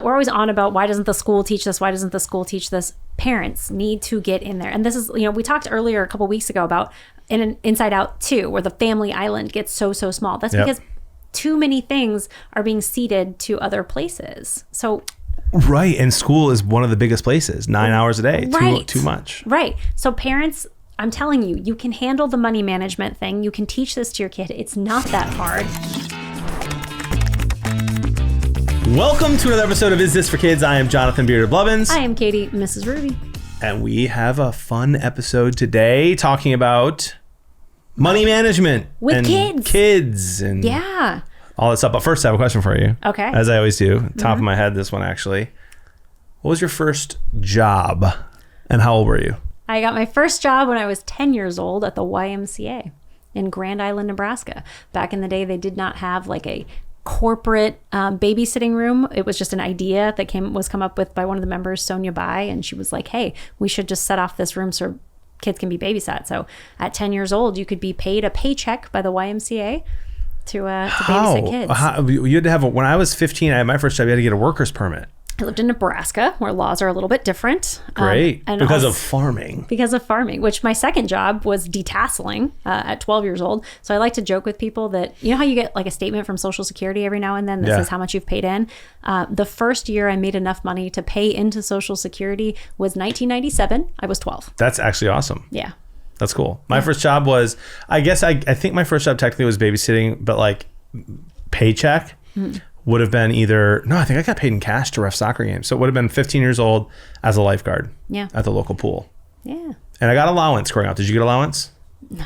we're always on about why doesn't the school teach this? Why doesn't the school teach this? Parents need to get in there. And this is, we talked earlier a couple weeks ago about in an Inside Out 2, where the family island gets so small. That's because too many things are being ceded to other places. So right. And school is one of the biggest places, 9 hours a day, too much. Right. So parents, I'm telling you, you can handle the money management thing. You can teach this to your kid. It's not that hard. Welcome to another episode of Is This for Kids? I am Jonathan Bearded Blevins. I am Katie, MrsRuvi. And we have a fun episode today talking about money management. With kids. And all that stuff. But first, I have a question for you. Okay. As I always do. Top of my head, this one actually. What was your first job? And how old were you? I got my first job when I was 10 years old at the YMCA in Grand Island, Nebraska. Back in the day, they did not have like a corporate babysitting room. It was just an idea that was come up with by one of the members, Sonia Bai, and she was like, hey, we should just set off this room so kids can be babysat. So at 10 years old, you could be paid a paycheck by the YMCA to babysit kids. You had to have when I was 15, I had my first job, you had to get a worker's permit. I lived in Nebraska, where laws are a little bit different. Great. Because of farming. Because of farming, which my second job was detasseling at 12 years old. So I like to joke with people that, you know how you get like a statement from Social Security every now and then that says how much you've paid in? The first year I made enough money to pay into Social Security was 1997. I was 12. That's actually awesome. Yeah. That's cool. My first job was, I guess I think my first job technically was babysitting, but like paycheck. Would have been I think I got paid in cash to ref soccer games. So it would have been 15 years old as a lifeguard at the local pool. Yeah. And I got allowance growing up. Did you get allowance? No.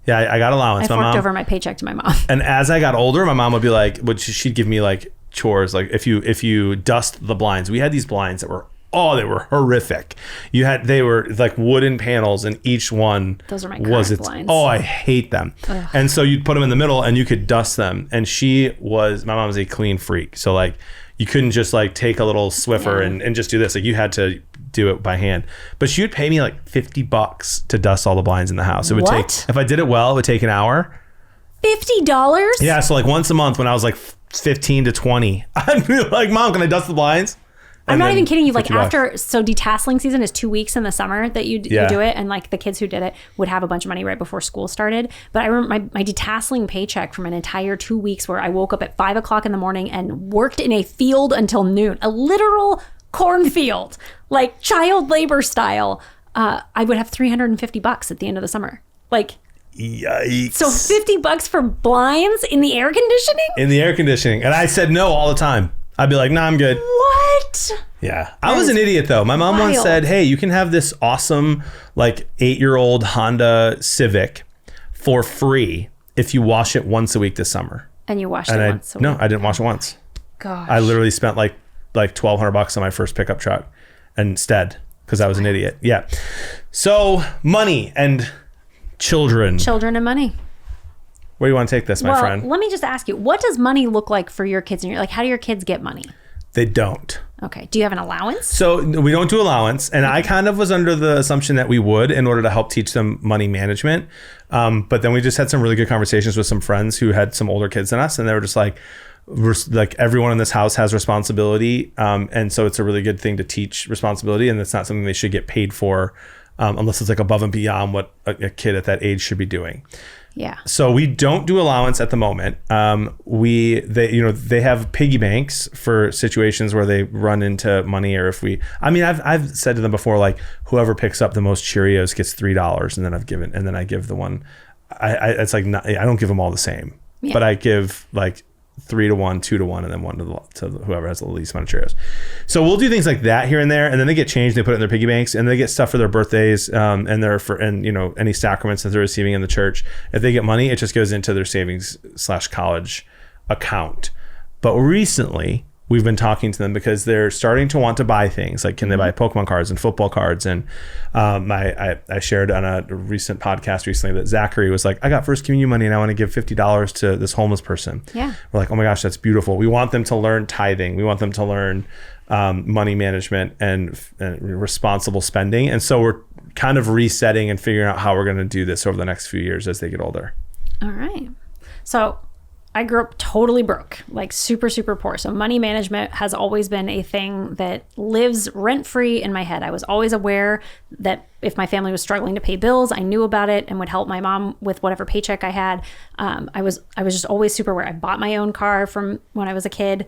Yeah, I got allowance. I forked over my paycheck to my mom. And as I got older, my mom would be like, she'd give me like chores. Like if you dust the blinds, we had these blinds that were they were horrific. They were like wooden panels, and each one those are my current blinds. Oh, I hate them. Ugh. And so you'd put them in the middle, and you could dust them. And my mom was a clean freak, so like you couldn't just like take a little Swiffer and just do this. Like you had to do it by hand. But she would pay me like $50 to dust all the blinds in the house. It would take, if I did it well, it would take an hour. $50? Yeah, so like once a month when I was like 15 to 20, I'd be like, Mom, can I dust the blinds? I'm not even kidding you. Like so detasseling season is 2 weeks in the summer that you do it. And like the kids who did it would have a bunch of money right before school started. But I remember my detasseling paycheck from an entire 2 weeks where I woke up at 5 o'clock in the morning and worked in a field until noon, a literal cornfield, like child labor style. I would have $350 at the end of the summer. Like, yikes. So $50 for blinds in the air conditioning? In the air conditioning. And I said no all the time. I'd be like, nah, I'm good. What? Yeah. I was an idiot though. My mom once said, hey, you can have this awesome like 8-year-old Honda Civic for free if you wash it once a week this summer. And you washed it once a week? No, I didn't wash it once. Gosh. I literally spent like $1,200 on my first pickup truck instead because I was an idiot. Yeah. So money and children. Children and money. Where do you want to take this, my friend? Let me just ask you, what does money look like for your kids? And like, how do your kids get money? They don't. Okay. Do you have an allowance? So we don't do allowance. And I kind of was under the assumption that we would in order to help teach them money management. But then we just had some really good conversations with some friends who had some older kids than us. And they were just like everyone in this house has responsibility. And so it's a really good thing to teach responsibility. And it's not something they should get paid for unless it's like above and beyond what a kid at that age should be doing. Yeah. So we don't do allowance at the moment. They have piggy banks for situations where they run into money, or I've said to them before, like whoever picks up the most Cheerios gets $3, and then I give the one. I don't give them all the same, but I give like 3 to 1, 2 to 1, and then 1 to whoever has the least amount of Cheerios. So we'll do things like that here and there, and then they get changed. They put it in their piggy banks, and they get stuff for their birthdays, and any sacraments that they're receiving in the church. If they get money, it just goes into their savings/college account. But recently, we've been talking to them because they're starting to want to buy things like, can they buy Pokemon cards and football cards? And I shared on a recent podcast recently that Zachary was like, I got first communion money and I want to give $50 to this homeless person. Yeah. We're like, oh my gosh, that's beautiful. We want them to learn tithing. We want them to learn money management and responsible spending. And so we're kind of resetting and figuring out how we're going to do this over the next few years as they get older. All right. So I grew up totally broke, like super, super poor. So money management has always been a thing that lives rent-free in my head. I was always aware that if my family was struggling to pay bills, I knew about it and would help my mom with whatever paycheck I had. I was just always super aware. I bought my own car from when I was a kid.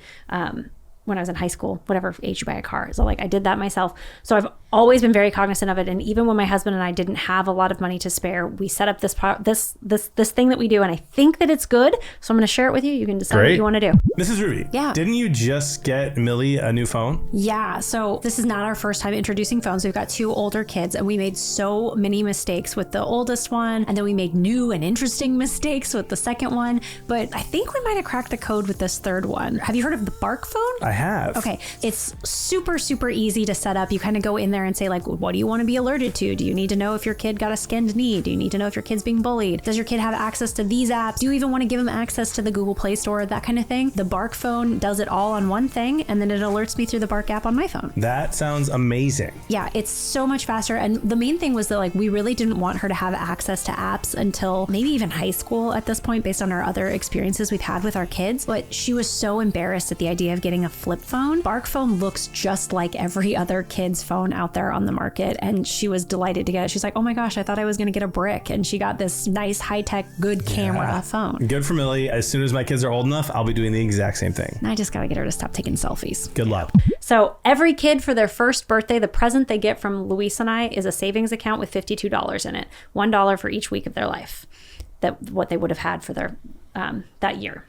When I was in high school, whatever age you buy a car. So like I did that myself. So I've always been very cognizant of it. And even when my husband and I didn't have a lot of money to spare, we set up this thing that we do. And I think that it's good. So I'm going to share it with you. You can decide what you want to do. MrsRuvi. Yeah. Didn't you just get Millie a new phone? Yeah. So this is not our first time introducing phones. We've got 2 older kids and we made so many mistakes with the oldest one. And then we made new and interesting mistakes with the second one. But I think we might have cracked the code with this third one. Have you heard of the Bark phone? I have. Okay. It's super, super easy to set up. You kind of go in there and say like, what do you want to be alerted to? Do you need to know if your kid got a skinned knee? Do you need to know if your kid's being bullied? Does your kid have access to these apps? Do you even want to give them access to the Google Play Store? That kind of thing. The Bark phone does it all on one thing. And then it alerts me through the Bark app on my phone. That sounds amazing. Yeah, it's so much faster. And the main thing was that like, we really didn't want her to have access to apps until maybe even high school at this point, based on our other experiences we've had with our kids. But she was so embarrassed at the idea of getting a flip phone. Bark phone looks just like every other kid's phone out there on the market. And she was delighted to get it. She's like, oh my gosh, I thought I was going to get a brick. And she got this nice high-tech, good camera phone. Good for Millie. As soon as my kids are old enough, I'll be doing the exact same thing. I just got to get her to stop taking selfies. Good luck. So every kid for their first birthday, the present they get from Luis and I is a savings account with $52 in it. $1 for each week of their life. What they would have had for their that year.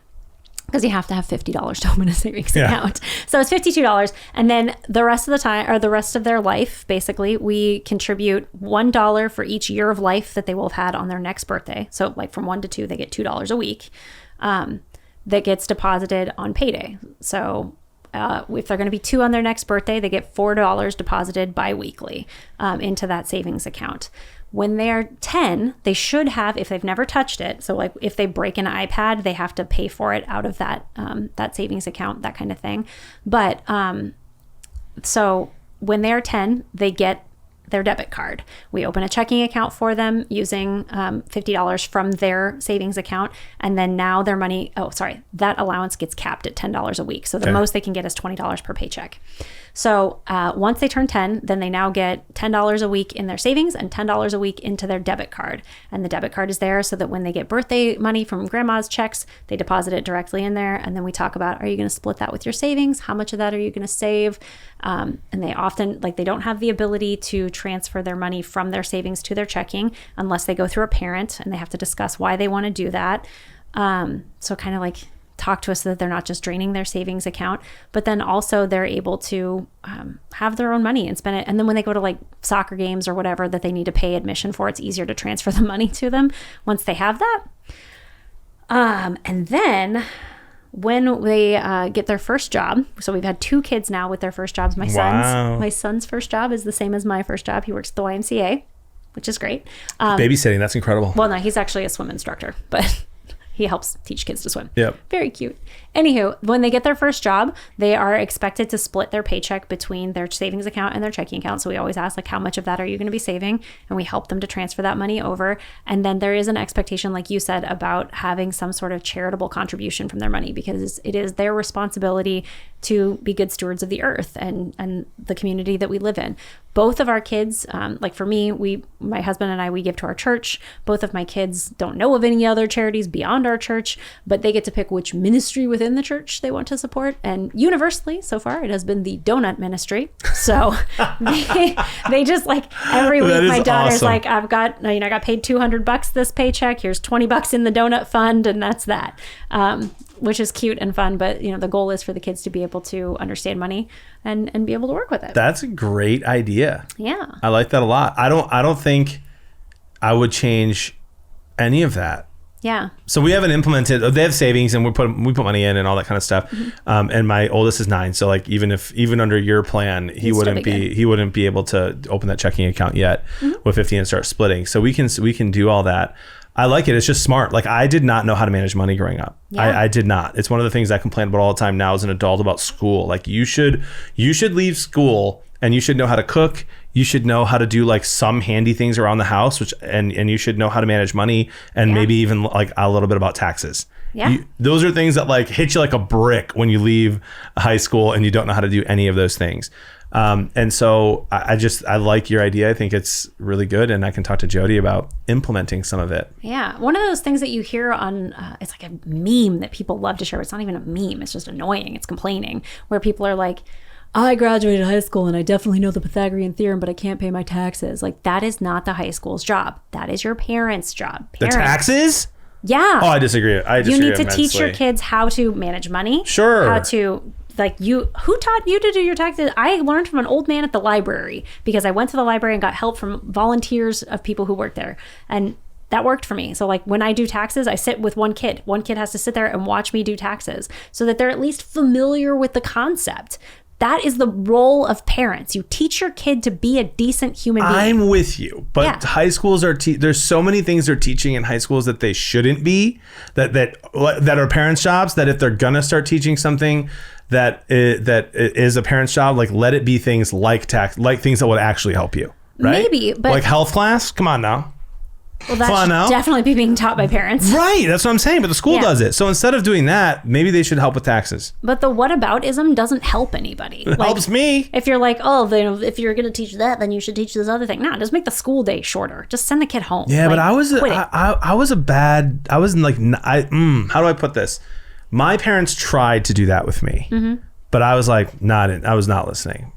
Because you have to have $50 to open a savings account. So it's $52. And then the rest of the time, or the rest of their life, basically, we contribute $1 for each year of life that they will have had on their next birthday. So like from 1 to 2, they get $2 a week that gets deposited on payday. So if they're going to be 2 on their next birthday, they get $4 deposited bi-weekly into that savings account. When they're 10, they should have, if they've never touched it, so like if they break an iPad, they have to pay for it out of that that savings account, that kind of thing. But so when they're 10, they get their debit card. We open a checking account for them using $50 from their savings account. And then now their money, that allowance gets capped at $10 a week. So the most they can get is $20 per paycheck. So once they turn 10, then they now get $10 a week in their savings and $10 a week into their debit card. And the debit card is there so that when they get birthday money from grandma's checks, they deposit it directly in there. And then we talk about, are you going to split that with your savings? How much of that are you going to save? And they often, they don't have the ability to transfer their money from their savings to their checking unless they go through a parent, and they have to discuss why they want to do that. So kind of talk to us so that they're not just draining their savings account, but then also they're able to have their own money and spend it. And then when they go to soccer games or whatever that they need to pay admission for, it's easier to transfer the money to them once they have that. And then when they get their first job, so we've had 2 kids now with their first jobs. My son's first job is the same as my first job. He works at the YMCA, which is great. Babysitting, that's incredible. Well, no, he's actually a swim instructor, but he helps teach kids to swim. Yep. Very cute. Anywho, when they get their first job, they are expected to split their paycheck between their savings account and their checking account. So we always ask, how much of that are you going to be saving? And we help them to transfer that money over. And then there is an expectation, like you said, about having some sort of charitable contribution from their money, because it is their responsibility to be good stewards of the earth and the community that we live in. Both of our kids, for me, my husband and I, we give to our church. Both of my kids don't know of any other charities beyond our church, but they get to pick which ministry within the church they want to support. And universally, so far, it has been the donut ministry. So they just every week, my daughter's awesome. I got paid $200 this paycheck. Here's $20 in the donut fund, and that's that. Which is cute and fun, but the goal is for the kids to be able to understand money and be able to work with it. That's a great idea. Yeah. I like that a lot. I don't think I would change any of that. Yeah. So we haven't implemented. They have savings, and we put money in and all that kind of stuff. Mm-hmm. And my oldest is 9, so even under your plan, he wouldn't be able to open that checking account yet with 50 and start splitting. So we can do all that. I like it. It's just smart. I did not know how to manage money growing up. Yeah. I did not. It's one of the things I complain about all the time now as an adult about school. You should leave school and you should know how to cook. You should know how to do some handy things around the house, and you should know how to manage money and maybe even a little bit about taxes. Yeah. Those are things that like hit you like a brick when you leave high school and you don't know how to do any of those things. And so I like your idea. I think it's really good. And I can talk to Jody about implementing some of it. Yeah. One of those things that you hear on, it's like a meme that people love to share. It's not even a meme. It's just annoying. It's complaining, where people are like, I graduated high school and I definitely know the Pythagorean theorem, but I can't pay my taxes. Like, that is not the high school's job. That is your parents' job. Parents. The taxes? Yeah. Oh, I disagree. You need to teach your kids how to manage money. Sure. How to, like, who taught you to do your taxes? I learned from an old man at the library, because I went to the library and got help from volunteers of people who worked there. And that worked for me. So like when I do taxes, I sit with one kid. One kid has to sit there and watch me do taxes so that they're at least familiar with the concept. That is the role of parents. You teach your kid to be a decent human being. I'm with you, but high schools are there's so many things they're teaching in high schools that they shouldn't be, that are parents' jobs, that if they're gonna start teaching something that is a parent's job, like let it be things like tax, like things that would actually help you, right? Maybe, but like health class, come on now. Well, that should definitely be being taught by parents. Right. That's what I'm saying. But the school does it. So instead of doing that, maybe they should help with taxes. But the whataboutism doesn't help anybody. It helps me. If you're like, oh, if you're going to teach that, then you should teach this other thing. No, just make the school day shorter. Just send the kid home. Yeah, but I was how do I put this? My parents tried to do that with me, but I was like, I was not listening.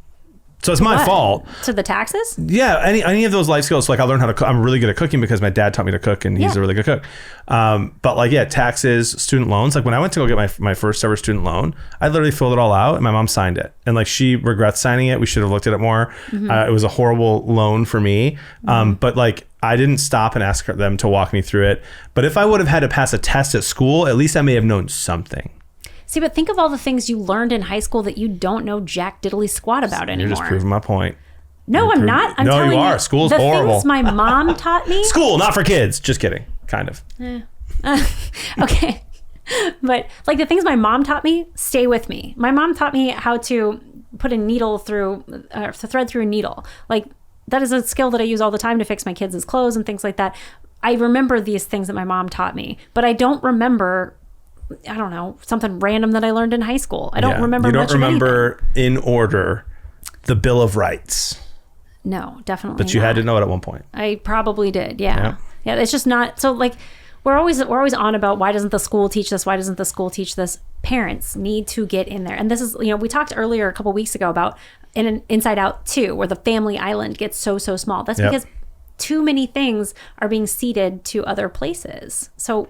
So it's my fault. To the taxes? Yeah, any of those life skills. So like I learned how to cook. I'm really good at cooking because my dad taught me to cook, and he's a really good cook. But like, taxes, student loans. Like when I went to go get my first ever student loan, I literally filled it all out, and my mom signed it. And like she regrets signing it. We should have looked at it more. It was a horrible loan for me. But like I didn't stop and ask them to walk me through it. But if I would have had to pass a test at school, at least I may have known something. See, but think of all the things you learned in high school that you don't know jack diddly squat about anymore. You're just proving my point. No, I'm not. I'm telling you. No, you are. School's the horrible. Things my mom taught me. School, not for kids. Just kidding. Kind of. Okay. But like the things my mom taught me stay with me. My mom taught me how to put a needle through, to thread through a needle. Like that is a skill that I use all the time to fix my kids' clothes and things like that. I remember these things that my mom taught me, but I don't remember, I don't know, something random that I learned in high school. I don't remember much of anything. You don't remember in order the Bill of Rights. No, definitely But you had to know it at one point. I probably did, yeah. Yeah, it's just not, so like, we're always on about why doesn't the school teach this? Why doesn't the school teach this? Parents need to get in there. And this is, we talked earlier a couple weeks ago about in Inside Out 2, where the family island gets so small. That's because too many things are being ceded to other places. So...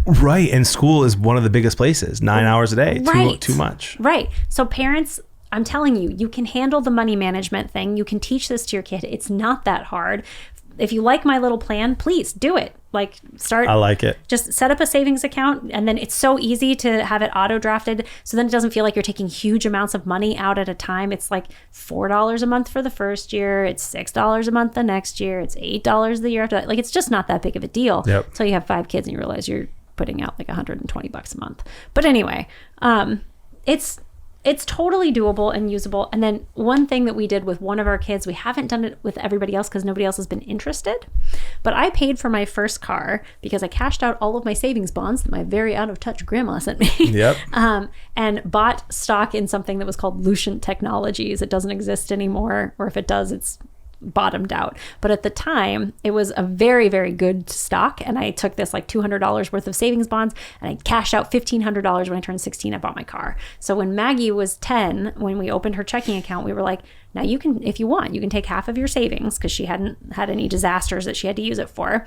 Right. And school is one of the biggest places. 9 hours a day. Right. Too much. Right. So parents, I'm telling you, you can handle the money management thing. You can teach this to your kid. It's not that hard. If you like my little plan, please do it. Like start. I like it. Just set up a savings account, and then it's so easy to have it auto drafted. So then it doesn't feel like you're taking huge amounts of money out at a time. It's like $4 a month for the first year. It's $6 a month the next year. It's $8 the year after that. Like it's just not that big of a deal. Yep. Until you have 5 kids and you realize you're putting out like $120 a month. But anyway, it's totally doable and usable. And then one thing that we did with one of our kids, we haven't done it with everybody else because nobody else has been interested, but I paid for my first car because I cashed out all of my savings bonds that my very out of touch grandma sent me. Yep. And bought stock in something that was called Lucent Technologies. It doesn't exist anymore, or if it does, it's bottomed out. But at the time, it was a very, very good stock. And I took this like $200 worth of savings bonds, and I cashed out $1,500 when I turned 16. I bought my car. So when Maggie was 10, when we opened her checking account, we were like, now you can, if you want, you can take half of your savings, because she hadn't had any disasters that she had to use it for,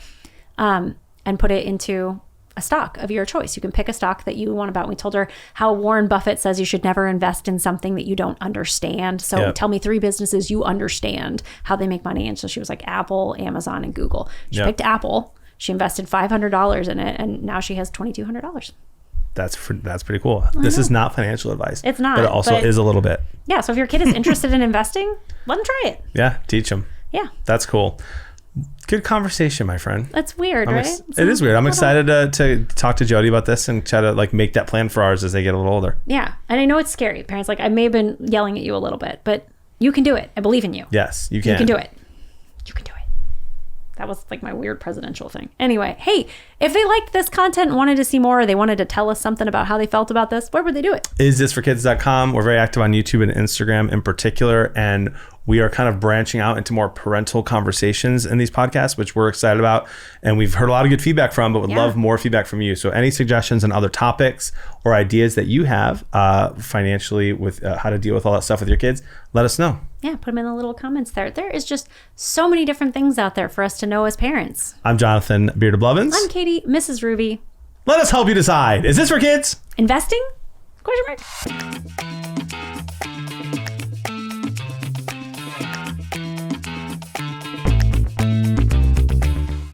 and put it into a stock of your choice. You can pick a stock that you want about. We told her how Warren Buffett says you should never invest in something that you don't understand. So tell me 3 businesses you understand how they make money. And so she was like Apple, Amazon, and Google. She picked Apple. She invested $500 in it, and now she has $2,200. That's pretty cool. This is not financial advice. It's not. But it also is a little bit. Yeah. So if your kid is interested in investing, let them try it. Yeah. Teach them. Yeah. That's cool. Good conversation, my friend. That's weird, right? It is weird. I'm excited to talk to Jody about this and try to like make that plan for ours as they get a little older. Yeah. And I know it's scary. Parents, like I may have been yelling at you a little bit, but you can do it. I believe in you. Yes, you can. You can do it. You can do it. That was like my weird presidential thing. Anyway, hey, if they liked this content and wanted to see more, or they wanted to tell us something about how they felt about this, where would they do it? Isthisforkids.com. We're very active on YouTube and Instagram in particular. And we are kind of branching out into more parental conversations in these podcasts, which we're excited about. And we've heard a lot of good feedback from, but would love more feedback from you. So any suggestions on other topics or ideas that you have financially with how to deal with all that stuff with your kids, let us know. Yeah, put them in the little comments there. There is just so many different things out there for us to know as parents. I'm Jonathan, Bearded Blevins. I'm Katie, MrsRuvi. Let us help you decide. Is this for kids? Investing? Question mark.